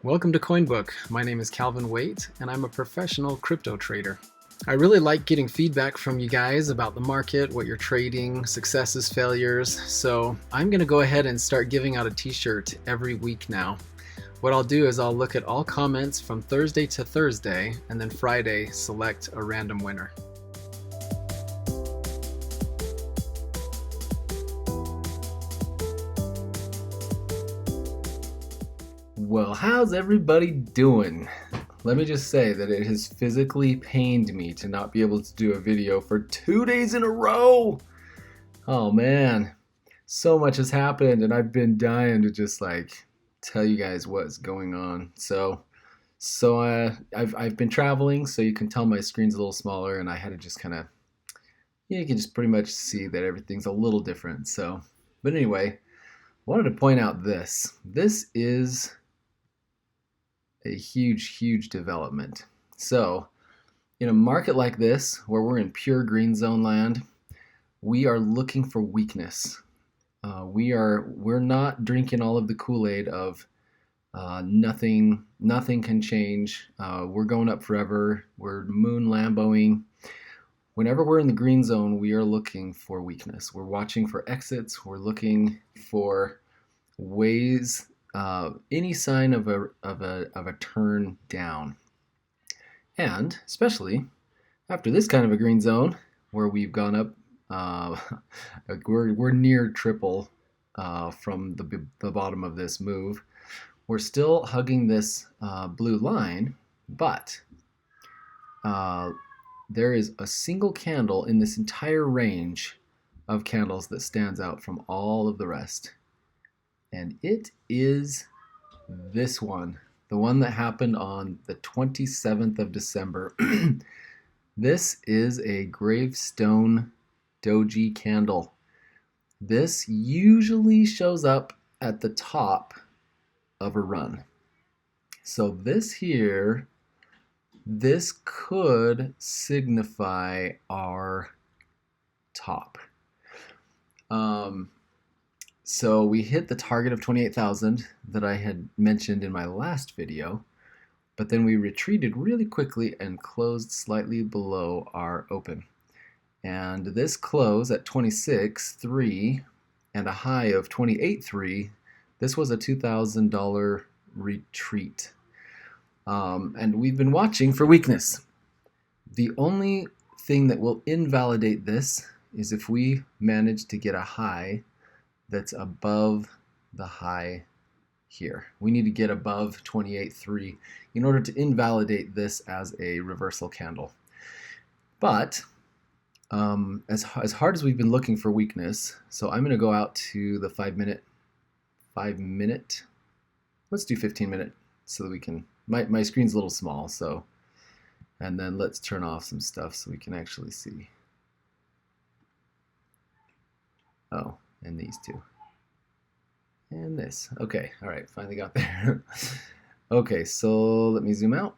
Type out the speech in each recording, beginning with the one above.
Welcome to CoinBook. My name is Calvin Waite, and I'm a professional crypto trader. I really like getting feedback from you guys about the market, what you're trading, successes, failures, so I'm going to go ahead and start giving out a t-shirt every week now. What I'll do is I'll look at all comments from Thursday to Thursday, and then Friday select a random winner. Well, how's everybody doing? Let me just say that it has physically pained me to not be able to do a video for 2 days in a row. Oh man, so much has happened and I've been dying to just tell you guys what's going on. I've been traveling, so you can tell my screen's a little smaller, and I had to just you can just pretty much see that everything's a little different. But anyway, I wanted to point out this. This is a huge development. So in a market like this, where we're in pure green zone land, we are looking for weakness. We're not drinking all of the Kool-Aid of nothing can change. We're going up forever. We're moon Lamboing. Whenever we're in the green zone, we are looking for weakness. We're watching for exits. We're looking for ways, any sign of a turn down. And especially after this kind of a green zone, where we've gone up, we're near triple from the bottom of this move. We're still hugging this blue line, but there is a single candle in this entire range of candles that stands out from all of the rest. And it is this one, the one that happened on the 27th of December. This is a Gravestone Doji candle. This usually shows up at the top of a run. So this here, this could signify our top. So we hit the target of 28,000 that I had mentioned in my last video, but then we retreated really quickly and closed slightly below our open. And this close at 26.3 and a high of 28.3, this was a $2,000 retreat. And we've been watching for weakness. The only thing that will invalidate this is if we manage to get a high that's above the high here. We need to get above 28.3 in order to invalidate this as a reversal candle. But as hard as we've been looking for weakness, so I'm going to go out to the 5 minute, let's do 15 minute so that we can, my screen's a little small, so, and then let's turn off some stuff so we can actually see. Oh, and these two. And this. Okay, all right, finally got there. Okay, so let me zoom out.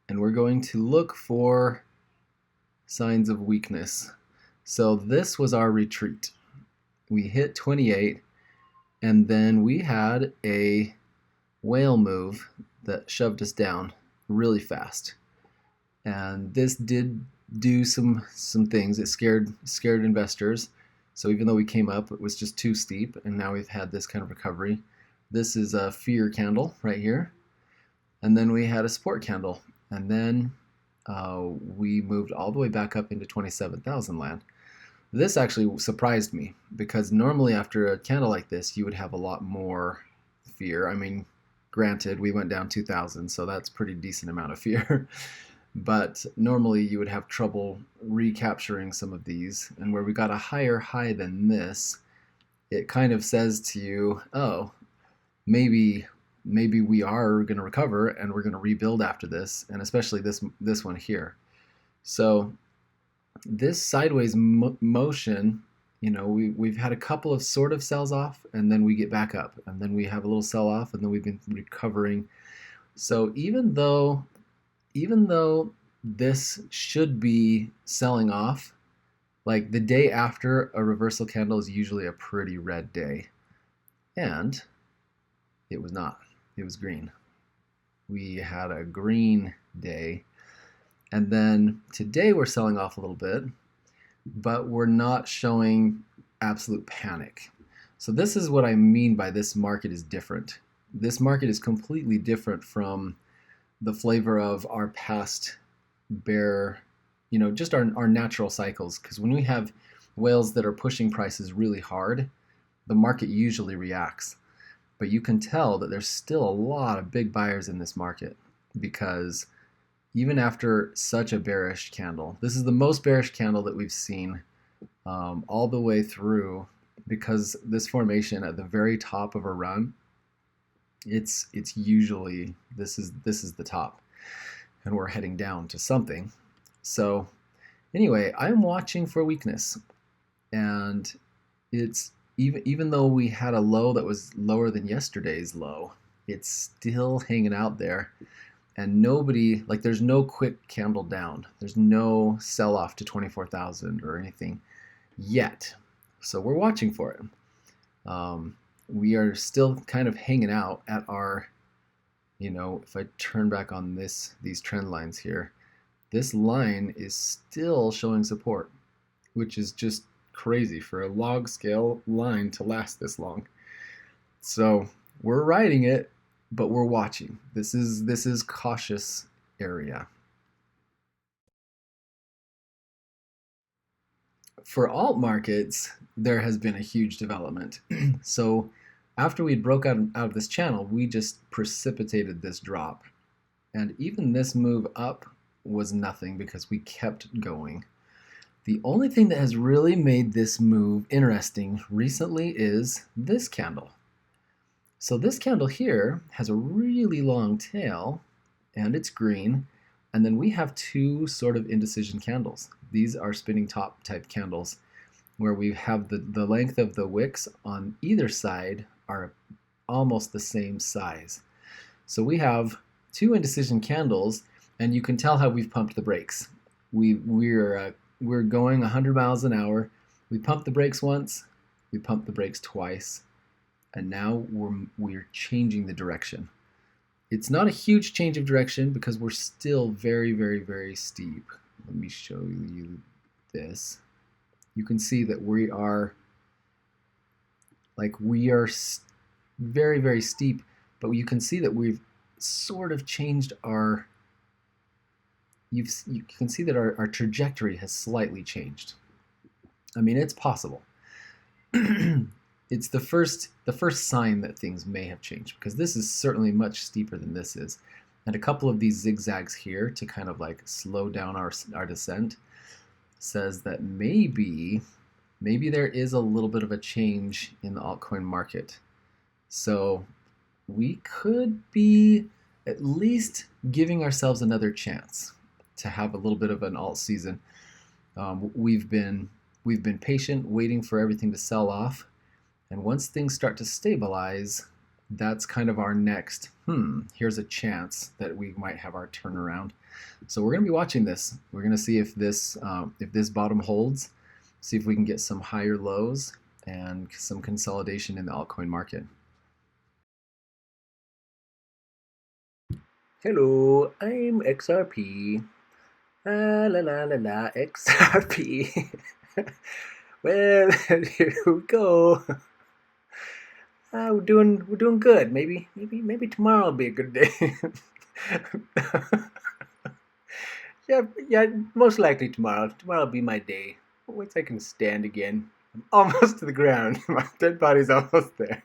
And we're going to look for signs of weakness. So this was our retreat. We hit 28, and then we had a whale move that shoved us down really fast. And this did do some things. It scared investors. So even though we came up, it was just too steep, and now we've had this kind of recovery. This is a fear candle right here. And then we had a support candle. And then we moved all the way back up into 27,000 land. This actually surprised me, because normally after a candle like this, you would have a lot more fear. I mean, granted, we went down 2,000, so that's a pretty decent amount of fear. But normally you would have trouble recapturing some of these. And where we got a higher high than this, it kind of says to you, oh, maybe we are going to recover and we're going to rebuild after this, and especially this one here. So this sideways motion, you know, we've had a couple of sort of sells off, and then we get back up, and then we have a little sell off, and then we've been recovering. So even though this should be selling off, like the day after a reversal candle is usually a pretty red day. And It was not. It was green. We had a green day. And then today we're selling off a little bit, but we're not showing absolute panic. So this is what I mean by this market is different. This market is completely different from the flavor of our past bear, just our natural cycles. Because when we have whales that are pushing prices really hard, the market usually reacts. But you can tell that there's still a lot of big buyers in this market, because even after such a bearish candle, this is the most bearish candle that we've seen all the way through, because this formation at the very top of a run, it's usually this is the top, and we're heading down to something. So anyway, I'm watching for weakness, and it's even though we had a low that was lower than yesterday's low, it's still hanging out there. And nobody, like, there's no quick candle down. There's no sell off to 24,000 or anything yet. So we're watching for it. We are still kind of hanging out at our, if I turn back on these trend lines here, this line is still showing support, which is just crazy for a log scale line to last this long. So we're riding it, but we're watching. This is cautious area. For alt markets, there has been a huge development. So after we broke out of this channel, we just precipitated this drop. And even this move up was nothing because we kept going. The only thing that has really made this move interesting recently is this candle. So this candle here has a really long tail, and it's green, and then we have two sort of indecision candles. These are spinning top type candles, where we have the length of the wicks on either side are almost the same size. So we have two indecision candles, and you can tell how we've pumped the brakes. We're going 100 miles an hour. We pumped the brakes once, we pumped the brakes twice, and now we're changing the direction. It's not a huge change of direction because we're still very, very, very steep. Let me show you this. You can see that we are very, very steep, but you can see that we've sort of changed our, you can see that our trajectory has slightly changed. I mean, it's possible. It's the first sign that things may have changed, because this is certainly much steeper than this is. And a couple of these zigzags here to kind of like slow down our descent says that maybe there is a little bit of a change in the altcoin market. So we could be at least giving ourselves another chance to have a little bit of an alt season. We've been patient, waiting for everything to sell off. And once things start to stabilize, that's kind of our next, here's a chance that we might have our turnaround. So we're going to be watching this. We're going to see if this bottom holds, see if we can get some higher lows and some consolidation in the altcoin market. Hello, I'm XRP. La la la la la, XRP. Well, here we go. We're doing good. Maybe tomorrow will be a good day. yeah, most likely tomorrow. Tomorrow will be my day. Once I can stand again. I'm almost to the ground. My dead body's almost there.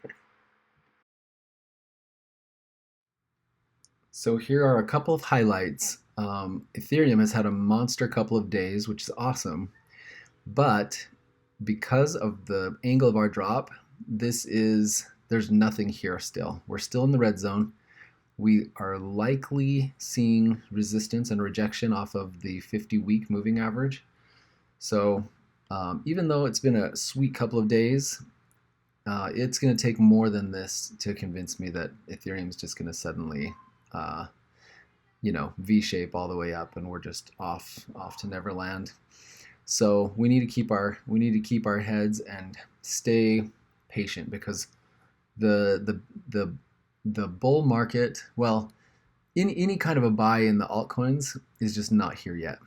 So here are a couple of highlights. Ethereum has had a monster couple of days, which is awesome. But because of the angle of our drop, there's nothing here still. We're still in the red zone. We are likely seeing resistance and rejection off of the 50-week moving average. So even though it's been a sweet couple of days, it's going to take more than this to convince me that Ethereum is just going to suddenly, V-shape all the way up, and we're just off to Neverland. So we need to keep our heads and stay patient, because the the bull market, well, any kind of a buy in the altcoins is just not here yet.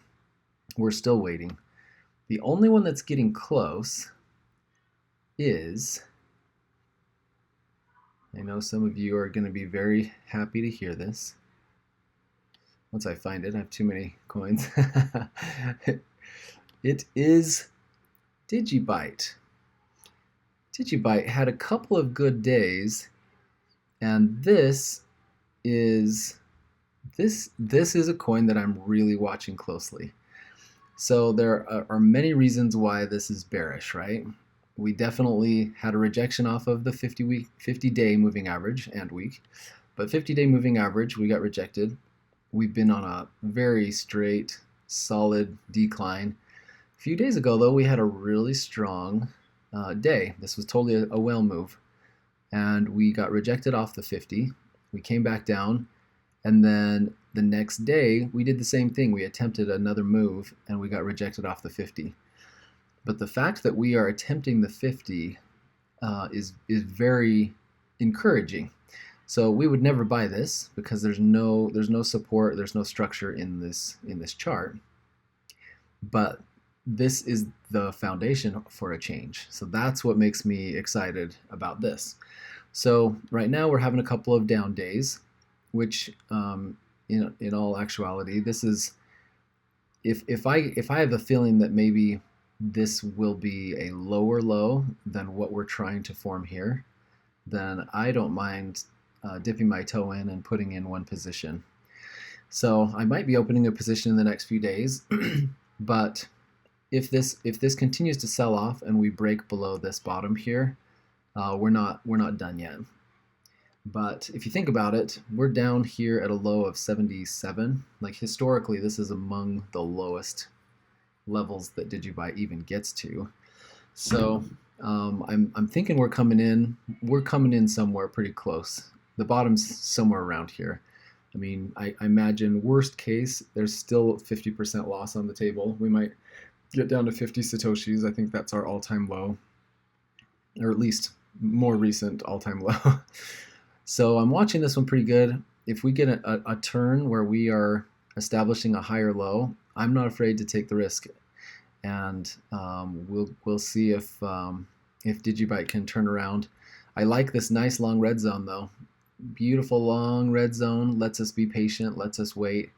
We're still waiting. The only one that's getting close is, I know some of you are going to be very happy to hear this. Once I find it, I have too many coins. It is Digibyte. Digibyte had a couple of good days, and this is a coin that I'm really watching closely. So there are many reasons why this is bearish, right? We definitely had a rejection off of the 50-day moving average and week, but 50-day moving average, we got rejected. We've been on a very straight, solid decline. A few days ago, though, we had a really strong day. This was totally a whale move, and we got rejected off the 50. We came back down, and then the next day, we did the same thing. We attempted another move, and we got rejected off the 50. But the fact that we are attempting the 50 is very encouraging. So we would never buy this because there's no support, there's no structure in this chart. But this is the foundation for a change. So that's what makes me excited about this. So right now we're having a couple of down days, which in all actuality, this is if I have a feeling that maybe this will be a lower low than what we're trying to form here, then I don't mind dipping my toe in and putting in one position. So I might be opening a position in the next few days, but if this continues to sell off and we break below this bottom here, we're not done yet. But if you think about it, we're down here at a low of 77. Like historically, this is among the lowest levels that Digibyte even gets to. So I'm thinking we're coming in somewhere pretty close. The bottom's somewhere around here. I mean, I imagine worst case, there's still 50% loss on the table. We might get down to 50 Satoshis. I think that's our all-time low, or at least more recent all-time low. So I'm watching this one pretty good. If we get a turn where we are establishing a higher low, I'm not afraid to take the risk, and we'll see if Digibyte can turn around. I like this nice long red zone though. Beautiful long red zone, lets us be patient, lets us wait.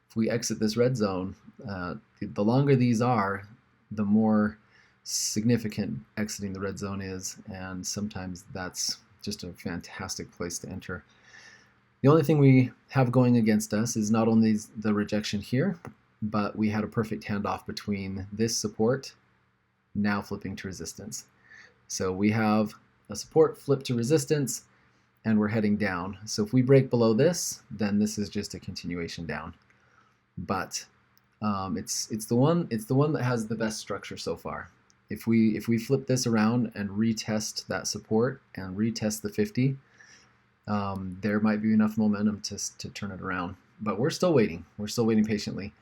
If we exit this red zone, the longer these are, the more significant exiting the red zone is, and sometimes that's just a fantastic place to enter. The only thing we have going against us is not only the rejection here, but we had a perfect handoff between this support now flipping to resistance. So we have a support flip to resistance, and we're heading down. So if we break below this, then this is just a continuation down. But it's the one that has the best structure so far. If we flip this around and retest that support and retest the 50, there might be enough momentum to turn it around. But we're still waiting. We're still waiting patiently.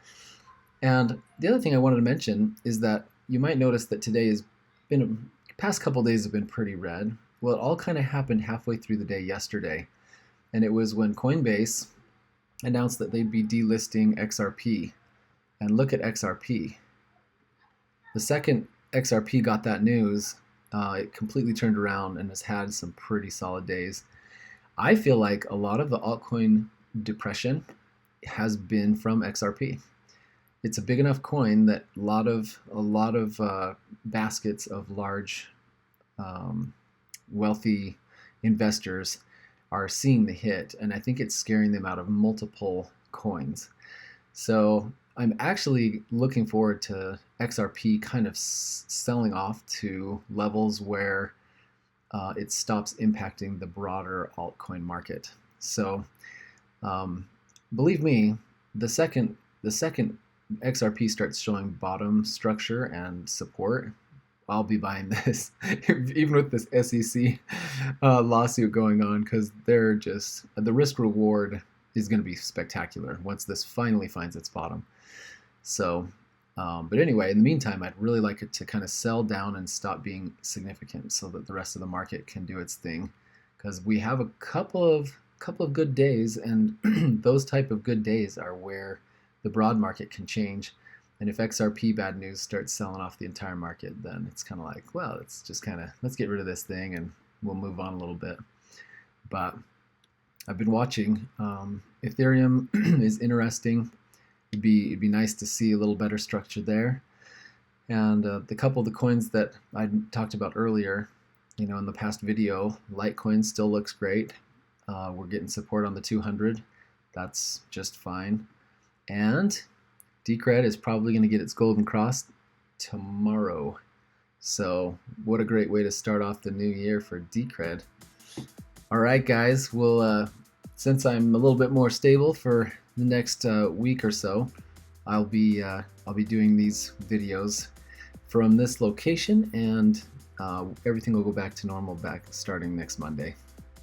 And the other thing I wanted to mention is that you might notice that today has been, past couple days have been pretty red. Well, it all kind of happened halfway through the day yesterday. And it was when Coinbase announced that they'd be delisting XRP. And look at XRP. The second XRP got that news, it completely turned around and has had some pretty solid days. I feel like a lot of the altcoin depression has been from XRP. It's a big enough coin that a lot of baskets of large wealthy investors are seeing the hit, and I think it's scaring them out of multiple coins. So I'm actually looking forward to XRP kind of selling off to levels where it stops impacting the broader altcoin market. So believe me, the second XRP starts showing bottom structure and support, I'll be buying this, even with this SEC lawsuit going on, because they're just, the risk reward is going to be spectacular once this finally finds its bottom. So, but anyway, in the meantime, I'd really like it to kind of sell down and stop being significant so that the rest of the market can do its thing, because we have a couple of couple of good days, and those type of good days are where the broad market can change. And if XRP bad news starts selling off the entire market, then it's kind of like, well, it's just kind of, let's get rid of this thing and we'll move on a little bit. But I've been watching. Ethereum is interesting. It'd be nice to see a little better structure there. And the couple of the coins that I talked about earlier, you know, in the past video, Litecoin still looks great. We're getting support on the 200. That's just fine. And Decred is probably going to get its golden cross tomorrow. So what a great way to start off the new year for Decred. All right, guys. Well, since I'm a little bit more stable for the next week or so, I'll be doing these videos from this location, and everything will go back to normal starting next Monday.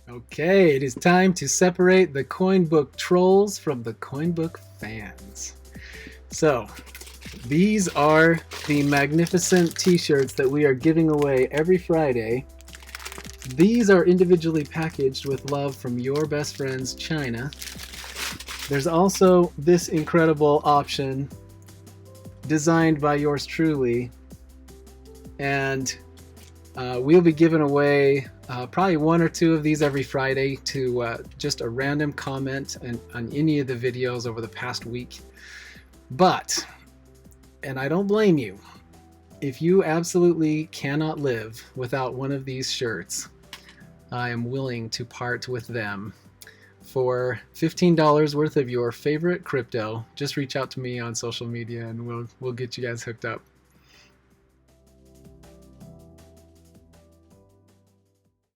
Okay, it is time to separate the CoinBook trolls from the CoinBook fans. So, these are the magnificent t-shirts that we are giving away every Friday. These are individually packaged with love from your best friends, China. There's also this incredible option designed by yours truly, and we'll be giving away probably one or two of these every Friday to just a random comment on any of the videos over the past week. But, and I don't blame you, if you absolutely cannot live without one of these shirts, I am willing to part with them for $15 worth of your favorite crypto. Just reach out to me on social media and we'll get you guys hooked up.